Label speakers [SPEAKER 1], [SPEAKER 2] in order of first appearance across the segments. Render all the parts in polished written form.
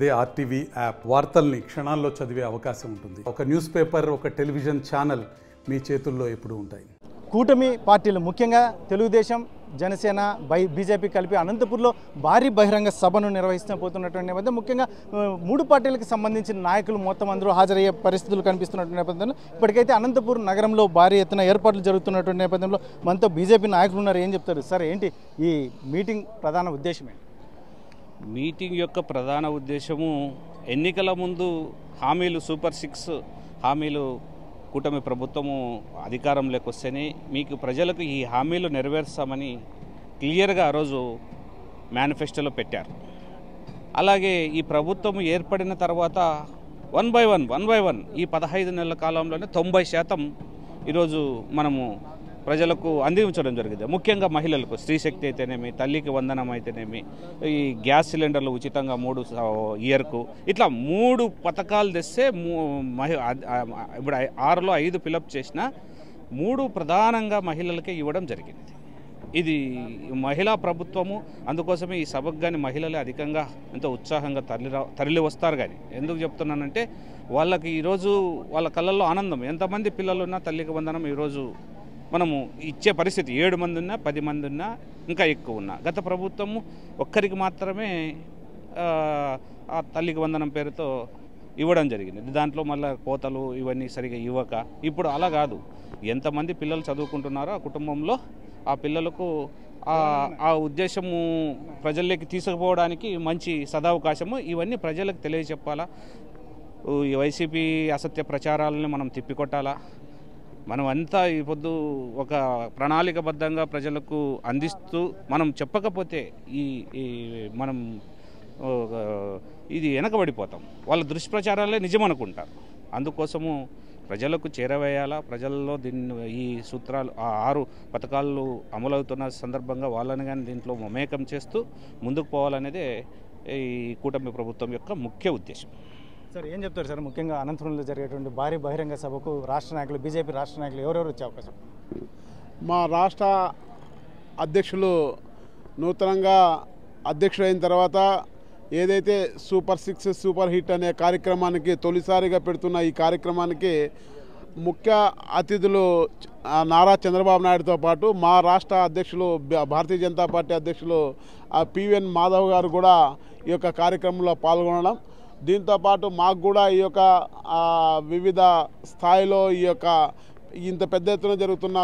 [SPEAKER 1] అదే RTV app వార్తల్ని క్షణాల్లో చదివే అవకాశం ఉంటుంది. ఒక న్యూస్ పేపర్, ఒక టెలివిజన్ ఛానల్ మీ చేతుల్లో ఎప్పుడూ ఉంటాయి.
[SPEAKER 2] కూటమి పార్టీలు ముఖ్యంగా తెలుగుదేశం, జనసేన, బీజేపీ కలిపి అనంతపూర్లో భారీ బహిరంగ సభను నిర్వహిస్తున్నటువంటి నేపథ్యం ముఖ్యంగా మూడు పార్టీలకు సంబంధించిన నాయకులు మొత్తం అందరూ హాజరయ్యే పరిస్థితులు కనిపిస్తున్నటువంటి నేపథ్యంలో ఇప్పటికైతే అనంతపూర్ నగరంలో భారీ ఎత్తున ఏర్పాట్లు జరుగుతున్నటువంటి నేపథ్యంలో మనతో బీజేపీ నాయకులు ఉన్నారు. ఏం చెప్తారు సార్? ఏంటి ఈ మీటింగ్ ప్రధాన ఉద్దేశం?
[SPEAKER 3] మీటింగ్ యొక్క ప్రధాన ఉద్దేశము ఎన్నికల ముందు హామీలు సూపర్ 6 హామీలు కూటమి ప్రభుత్వము అధికారంలోకి వస్తేనే మీకు ప్రజలకు ఈ హామీలు నెరవేర్స్తామని క్లియర్గా ఆ రోజు మేనిఫెస్టోలో పెట్టారు. అలాగే ఈ ప్రభుత్వం ఏర్పడిన తర్వాత వన్ బై వన్ ఈ 15 నెలల కాలంలోనే 90% ఈరోజు మనము ప్రజలకు అందించడం జరిగింది. ముఖ్యంగా మహిళలకు స్త్రీ శక్తి అయితేనేమి, తల్లికి వందనం అయితేనేమి, ఈ గ్యాస్ సిలిండర్లు ఉచితంగా 3 ఇయర్కు, ఇట్లా 3 పథకాలు తెస్తే ఇప్పుడు 6లో 5 ఫిలప్ చేసిన 3 ప్రధానంగా మహిళలకే ఇవ్వడం జరిగింది. ఇది మహిళా ప్రభుత్వము. అందుకోసమే ఈ సభకు కానీ మహిళలే అధికంగా ఎంతో ఉత్సాహంగా తరలి వస్తారు. కానీ ఎందుకు చెప్తున్నానంటే వాళ్ళకి ఈరోజు వాళ్ళ కళ్ళల్లో ఆనందం. ఎంతమంది పిల్లలున్నా తల్లికి వందనం ఈరోజు మనము ఇచ్చే పరిస్థితి. 7 మంది ఉన్నా, 10 మంది ఉన్నా, ఇంకా ఎక్కువ ఉన్నా. గత ప్రభుత్వము ఒక్కరికి మాత్రమే ఆ తల్లికి వందనం పేరుతో ఇవ్వడం జరిగింది. దాంట్లో మళ్ళీ కోతలు ఇవన్నీ సరిగా ఇవ్వక, ఇప్పుడు అలా కాదు. ఎంతమంది పిల్లలు చదువుకుంటున్నారో ఆ కుటుంబంలో ఆ పిల్లలకు ఆ ఉద్దేశము ప్రజల్లోకి తీసుకుపోవడానికి మంచి సదావకాశము. ఇవన్నీ ప్రజలకు తెలియచెప్పాలా. ఈ వైసీపీ అసత్య ప్రచారాలను మనం తిప్పికొట్టాలా. మనం అంతా ఈ పొద్దు ఒక ప్రణాళికబద్ధంగా ప్రజలకు అందిస్తూ మనం చెప్పకపోతే మనం ఇది వెనకబడిపోతాం. వాళ్ళ దుష్ప్రచారాలే నిజం అనుకుంటారు. అందుకోసము ప్రజలకు చేరవేయాలా. ప్రజల్లో ఈ సూత్రాలు 6 పథకాలు అమలవుతున్న సందర్భంగా వాళ్ళని కానీ దీంట్లో మమేకం చేస్తూ ముందుకు పోవాలనేదే ఈ కూటమి ప్రభుత్వం యొక్క ముఖ్య ఉద్దేశం.
[SPEAKER 2] సార్ ఏం చెప్తారు సార్? ముఖ్యంగా అనంతపురంలో జరిగేటువంటి భారీ బహిరంగ సభకు రాష్ట్ర నాయకులు, బీజేపీ రాష్ట్ర నాయకులు ఎవరెవరు వచ్చే అవకాశం?
[SPEAKER 4] మా రాష్ట్ర అధ్యక్షులు నూతనంగా అధ్యక్షుడైన తర్వాత ఏదైతే సూపర్ 6 సూపర్ హిట్ అనే కార్యక్రమానికి తొలిసారిగా పెడుతున్న ఈ కార్యక్రమానికి ముఖ్య అతిథులు నారా చంద్రబాబు నాయుడుతో పాటు మా రాష్ట్ర అధ్యక్షులు, భారతీయ జనతా పార్టీ అధ్యక్షులు పివిఎన్ మాధవ్ గారు కూడా ఈ యొక్క కార్యక్రమంలో పాల్గొనడం, దీంతోపాటు మాకు కూడా ఈ యొక్క వివిధ స్థాయిలో ఈ యొక్క ఇంత పెద్ద ఎత్తున జరుగుతున్న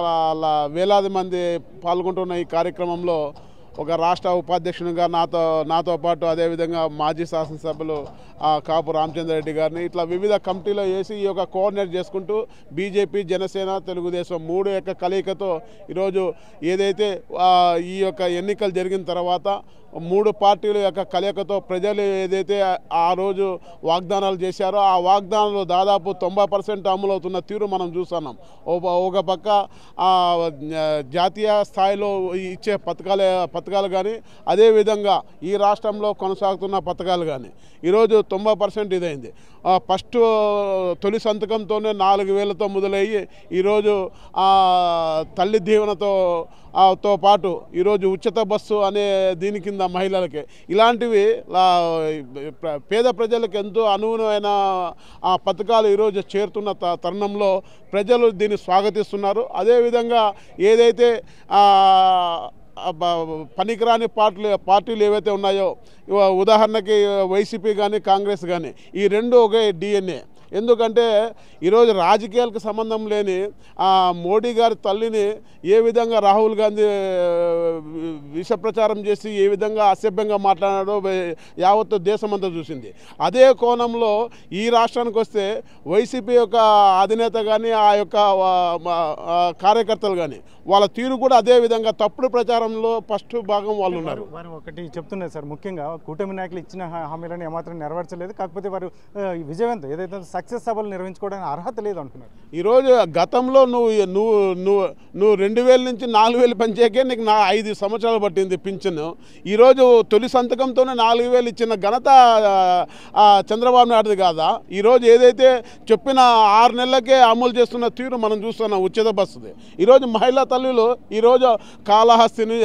[SPEAKER 4] వేలాది మంది పాల్గొంటున్న ఈ కార్యక్రమంలో ఒక రాష్ట్ర ఉపాధ్యక్షునిగా నాతో పాటు అదేవిధంగా మాజీ శాసనసభ్యులు కాపు రామచంద్రారెడ్డి గారిని ఇట్లా వివిధ కమిటీలో వేసి ఈ యొక్క కోఆర్డినేట్ చేసుకుంటూ బీజేపీ, జనసేన, తెలుగుదేశం 3 యొక్క కలయికతో ఈరోజు ఏదైతే ఈ యొక్క ఎన్నికలు జరిగిన తర్వాత 3 పార్టీల యొక్క కలయికతో ప్రజలు ఏదైతే ఆ రోజు వాగ్దానాలు చేశారో ఆ వాగ్దానాలు దాదాపు 90% అమలవుతున్న తీరు మనం చూస్తున్నాం. ఒక పక్క జాతీయ స్థాయిలో ఇచ్చే పథకాలు కానీ, అదేవిధంగా ఈ రాష్ట్రంలో కొనసాగుతున్న పథకాలు కానీ ఈరోజు 90% ఇదైంది. ఫస్ట్ తొలి సంతకంతోనే 4,000తో మొదలయ్యి ఈరోజు తల్లి దీవెనతో పాటు ఈరోజు ఉచిత బస్సు అనే దీని కింద మహిళలకి ఇలాంటివి పేద ప్రజలకు ఎంతో అనుగుణమైన పథకాలు ఈరోజు చేరుతున్న తరుణంలో ప్రజలు దీన్ని స్వాగతిస్తున్నారు. అదేవిధంగా ఏదైతే పనికిరాని పార్టీలు ఏవైతే ఉన్నాయో, ఉదాహరణకి వైసీపీ కానీ కాంగ్రెస్ కానీ, ఈ 2 ఒకే DNA. ఎందుకంటే ఈరోజు రాజకీయాలకు సంబంధం లేని మోడీ గారి తల్లిని ఏ విధంగా రాహుల్ గాంధీ విషప్రచారం చేసి ఏ విధంగా అసభ్యంగా మాట్లాడాడో యావత్తు దేశమంతా చూసింది. అదే కోణంలో ఈ రాష్ట్రానికి వస్తే వైసీపీ యొక్క అధినేత కానీ, ఆ యొక్క కార్యకర్తలు కానీ వాళ్ళ తీరు కూడా అదే విధంగా తప్పుడు ప్రచారంలో ఫస్ట్ భాగం వాళ్ళు ఉన్నారు.
[SPEAKER 2] వారు ఒకటి చెప్తున్నారు సార్, ముఖ్యంగా కూటమి నాయకులు ఇచ్చిన హామీలను ఏమాత్రం నెరవేర్చలేదు. కాకపోతే వారు విజయవంతం ఏదైతే సక్సెస్ సభలు నిర్వహించుకోవడానికి అర్హత లేదు అంటున్నారు.
[SPEAKER 4] ఈరోజు గతంలో నువ్వు 2000 నుంచి 4000 పెంచాకే నీకు 5 సంవత్సరాలు పట్టింది పింఛను. ఈరోజు తొలి సంతకంతోనే 4000 ఇచ్చిన ఘనత చంద్రబాబు నాయుడుది కాదా? ఈరోజు ఏదైతే చెప్పిన 6 నెలలకే అమలు చేస్తున్న తీరు మనం చూస్తున్నాం ఉచిత బస్సుది. ఈరోజు మహిళా తల్లులు ఈరోజు కాళహస్తిని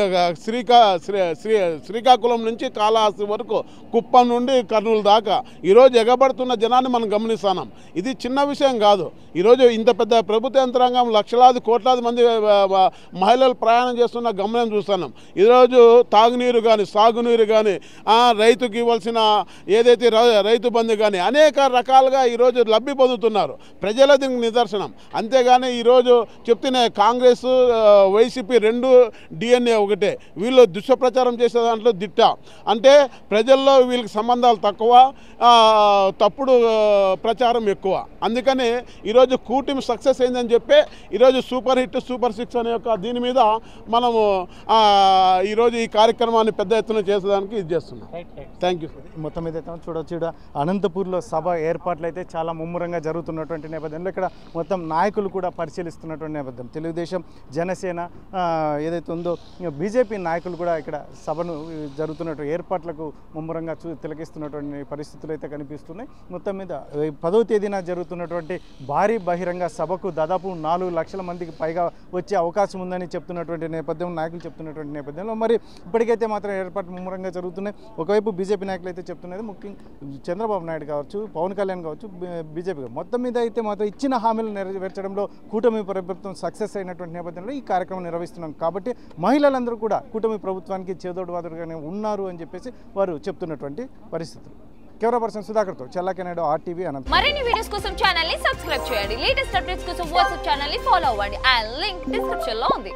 [SPEAKER 4] శ్రీకాకుళం నుంచి కాళహస్తి వరకు, కుప్పం నుండి కర్నూలు దాకా ఈరోజు ఎగబడుతున్న జనాన్ని మనం గమనిస్తున్నాం. ఇది చిన్న విషయం కాదు. ఈరోజు ఇంత పెద్ద ప్రభుత్వ యంత్రాంగం లక్షలాది కోట్లాది మంది మహిళలు ప్రయాణం చేస్తున్న గమనం చూస్తున్నాం. ఈరోజు తాగునీరు కానీ సాగునీరు కానీ రైతుకి ఇవ్వాల్సిన ఏదైతే రైతు బంధు కానీ అనేక రకాలుగా ఈరోజు లబ్ధి పొందుతున్నారు. ప్రజల దీనికి నిదర్శనం. అంతేగాని ఈరోజు చెప్తూనే కాంగ్రెస్ వైసీపీ 2 DNA ఒకటే. వీళ్ళు దుష్ప్రచారం చేసే దాంట్లో దిట్ట. అంటే ప్రజల్లో వీళ్ళకి సంబంధాలు తక్కువ, తప్పుడు ప్రచారం ఎక్కువ. అందుకని ఈరోజు కూటమి సక్సెస్ అయిందని చెప్పి ఈరోజు సూపర్ హిట్ సూపర్ 6 అనే యొక్క దీని మీద మనము ఈరోజు ఈ కార్యక్రమాన్ని పెద్ద ఎత్తున చేసేదానికి ఇది చేస్తున్నాం. Thank you.
[SPEAKER 2] మొత్తం మీద చూడొచ్చు అనంతపూర్లో సభ ఏర్పాట్లు అయితే చాలా ముమ్మరంగా జరుగుతున్నటువంటి నేపథ్యంలో ఇక్కడ మొత్తం నాయకులు కూడా పరిశీలిస్తున్నటువంటి నేపథ్యం. తెలుగుదేశం, జనసేన ఏదైతే ఉందో బీజేపీ నాయకులు కూడా ఇక్కడ సభను జరుగుతున్నటువంటి ఏర్పాట్లకు ముమ్మరంగా తిలకిస్తున్నటువంటి పరిస్థితులు అయితే కనిపిస్తున్నాయి. మొత్తం మీద 10వ తేదీన జరుగుతున్నటువంటి భారీ బహిరంగ సభకు దాదాపు 4 లక్షల మందికి పైగా వచ్చే అవకాశం ఉందని చెప్తున్నటువంటి నేపథ్యం, నాయకులు చెప్తున్నటువంటి నేపథ్యంలో మరి ఇప్పటికైతే మాత్రం ఏర్పాట్లు ముమ్మరంగా జరుగుతున్నాయి. ఒకవైపు బీజేపీ నాయకులు అయితే చెప్తున్నది ముఖ్యంగా చంద్రబాబు నాయుడు కావచ్చు, పవన్ కళ్యాణ్ కావచ్చు, బీజేపీ మొత్తం మీద అయితే మాత్రం ఇచ్చిన హామీలు నెరవేర్చడంలో కూటమి ప్రభుత్వం సక్సెస్ అయినటువంటి నేపథ్యంలో ఈ కార్యక్రమం నిర్వహిస్తున్నాం. కాబట్టి మహిళలందరూ కూడా కూటమి ప్రభుత్వానికి చేదోడువాదుడుగానే ఉన్నారు అని చెప్పేసి వారు చెప్తున్నటువంటి పరిస్థితులు. కెమెరా పర్సన్ సుధాకర్తో చెల్లాకెనాడు, RTV అనంతపురం.
[SPEAKER 5] మరిన్ని వీడియోస్ కోసం ఛానల్ ని సబ్స్క్రైబ్ చేయండి. లేటెస్ట్ అప్డేట్స్ కోసం వాట్సాప్ ఛానల్ ని ఫాలో అవ్వండి. ఆ లింక్ డిస్క్రిప్షన్ లో ఉంది.